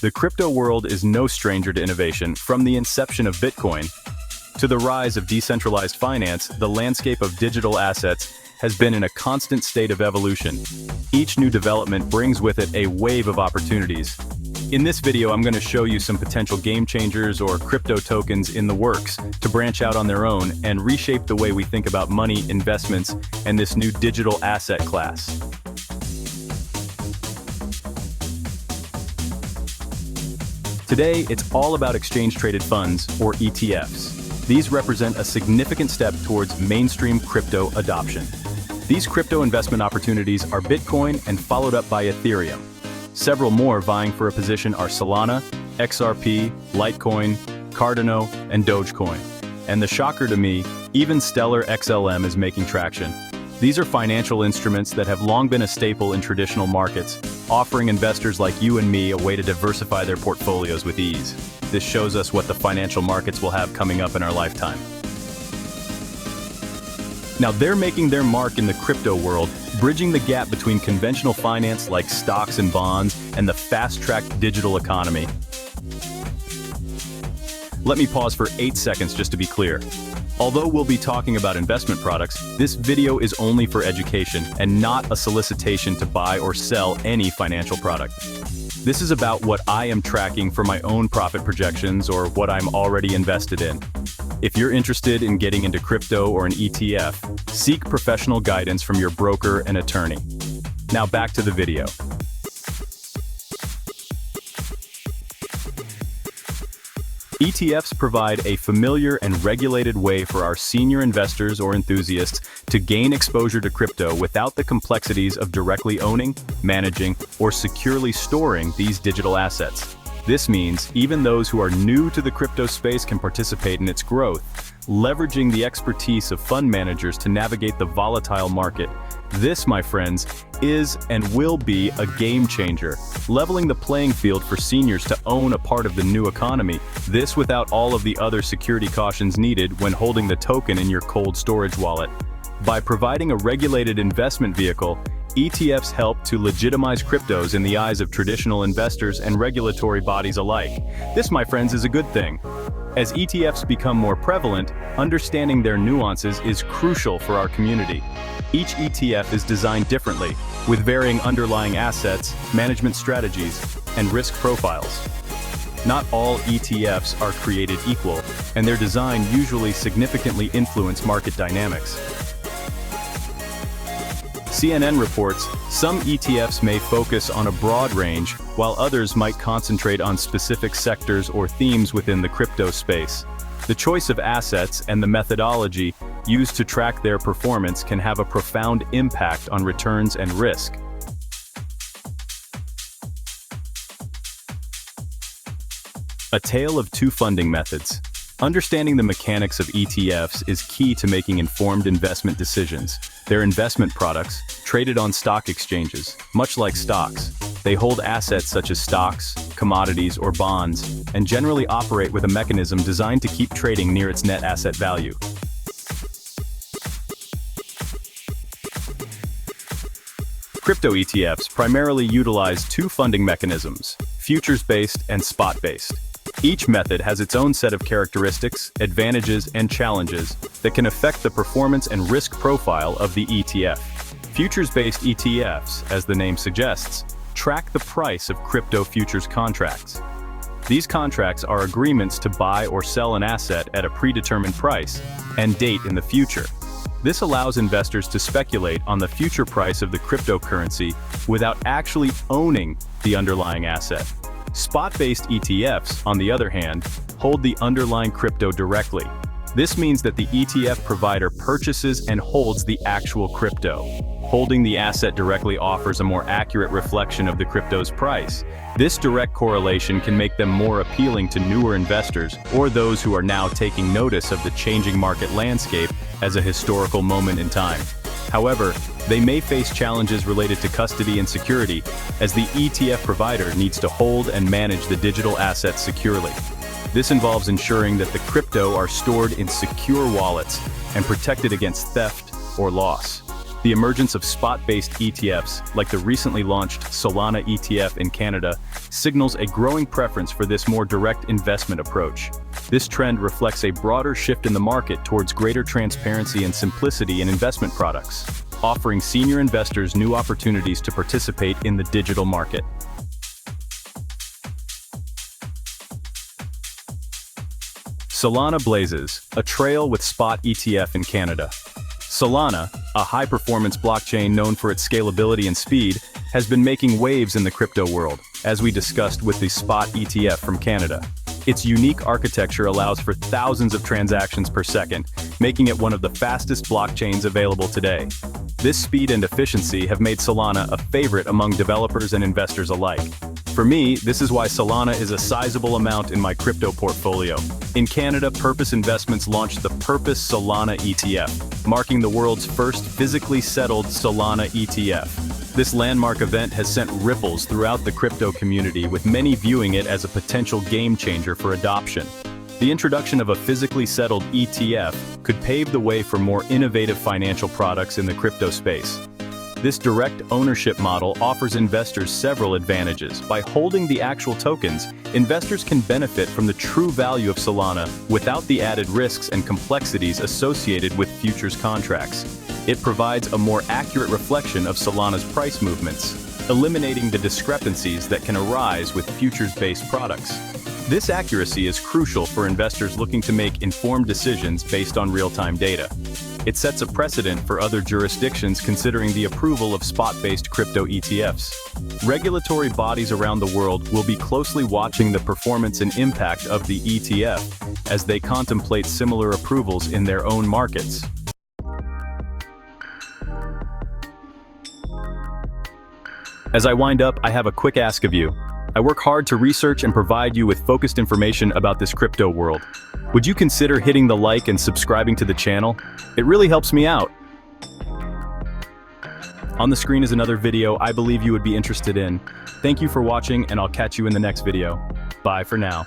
The crypto world is no stranger to innovation. From the inception of Bitcoin to the rise of decentralized finance, the landscape of digital assets has been in a constant state of evolution. Each new development brings with it a wave of opportunities. In this video, I'm going to show you some potential game changers or crypto tokens in the works to branch out on their own and reshape the way we think about money, investments, and this new digital asset class. Today, it's all about exchange-traded funds, or ETFs. These represent a significant step towards mainstream crypto adoption. These crypto investment opportunities are Bitcoin and followed up by Ethereum. Several more vying for a position are Solana, XRP, Litecoin, Cardano, and Dogecoin. And the shocker to me, even Stellar XLM is making traction. These are financial instruments that have long been a staple in traditional markets, offering investors like you and me a way to diversify their portfolios with ease. This shows us what the financial markets will have coming up in our lifetime. Now they're making their mark in the crypto world, bridging the gap between conventional finance like stocks and bonds and the fast-tracked digital economy. Let me pause for 8 seconds just to be clear. Although we'll be talking about investment products, this video is only for education and not a solicitation to buy or sell any financial product. This is about what I am tracking for my own profit projections or what I'm already invested in. If you're interested in getting into crypto or an ETF, seek professional guidance from your broker and attorney. Now back to the video. ETFs provide a familiar and regulated way for our senior investors or enthusiasts to gain exposure to crypto without the complexities of directly owning, managing, or securely storing these digital assets. This means even those who are new to the crypto space can participate in its growth, leveraging the expertise of fund managers to navigate the volatile market. This, my friends, is and will be a game changer, leveling the playing field for seniors to own a part of the new economy. This without all of the other security cautions needed when holding the token in your cold storage wallet. By providing a regulated investment vehicle, ETFs help to legitimize cryptos in the eyes of traditional investors and regulatory bodies alike. This, my friends, is a good thing. As ETFs become more prevalent, understanding their nuances is crucial for our community. Each ETF is designed differently, with varying underlying assets, management strategies, and risk profiles. Not all ETFs are created equal, and their design usually significantly influence market dynamics. CNN reports some ETFs may focus on a broad range, while others might concentrate on specific sectors or themes within the crypto space. The choice of assets and the methodology used to track their performance can have a profound impact on returns and risk. A tale of two funding methods. Understanding the mechanics of ETFs is key to making informed investment decisions. They're investment products, traded on stock exchanges. Much like stocks, they hold assets such as stocks, commodities, or bonds, and generally operate with a mechanism designed to keep trading near its net asset value. Crypto ETFs primarily utilize two funding mechanisms, futures-based and spot-based. Each method has its own set of characteristics, advantages, and challenges that can affect the performance and risk profile of the ETF. Futures-based ETFs, as the name suggests, track the price of crypto futures contracts. These contracts are agreements to buy or sell an asset at a predetermined price and date in the future. This allows investors to speculate on the future price of the cryptocurrency without actually owning the underlying asset. Spot-based ETFs, on the other hand, hold the underlying crypto directly. This means that the ETF provider purchases and holds the actual crypto. Holding the asset directly offers a more accurate reflection of the crypto's price. This direct correlation can make them more appealing to newer investors or those who are now taking notice of the changing market landscape as a historical moment in time. However, they may face challenges related to custody and security, as the ETF provider needs to hold and manage the digital assets securely. This involves ensuring that the crypto are stored in secure wallets and protected against theft or loss. The The emergence of spot-based ETFs, like the recently launched Solana ETF in Canada, signals a growing preference for this more direct investment approach. This trend reflects a broader shift in the market towards greater transparency and simplicity in investment products, offering senior investors new opportunities to participate in the digital market. Solana blazes, a trail with spot ETF in Canada. Solana, a high-performance blockchain known for its scalability and speed, has been making waves in the crypto world, as we discussed with the spot ETF from Canada. Its unique architecture allows for thousands of transactions per second, making it one of the fastest blockchains available today. This speed and efficiency have made Solana a favorite among developers and investors alike. For me, this is why Solana is a sizable amount in my crypto portfolio. In Canada, Purpose Investments launched the Purpose Solana ETF, marking the world's first physically settled Solana ETF. This landmark event has sent ripples throughout the crypto community, with many viewing it as a potential game changer for adoption. The introduction of a physically settled ETF could pave the way for more innovative financial products in the crypto space. This direct ownership model offers investors several advantages. By holding the actual tokens, investors can benefit from the true value of Solana without the added risks and complexities associated with futures contracts. It provides a more accurate reflection of Solana's price movements, eliminating the discrepancies that can arise with futures-based products. This accuracy is crucial for investors looking to make informed decisions based on real-time data. It sets a precedent for other jurisdictions considering the approval of spot-based crypto ETFs. Regulatory bodies around the world will be closely watching the performance and impact of the ETF as they contemplate similar approvals in their own markets. As I wind up, I have a quick ask of you. I work hard to research and provide you with focused information about this crypto world. Would you consider hitting the like and subscribing to the channel? It really helps me out. On the screen is another video I believe you would be interested in. Thank you for watching, and I'll catch you in the next video. Bye for now.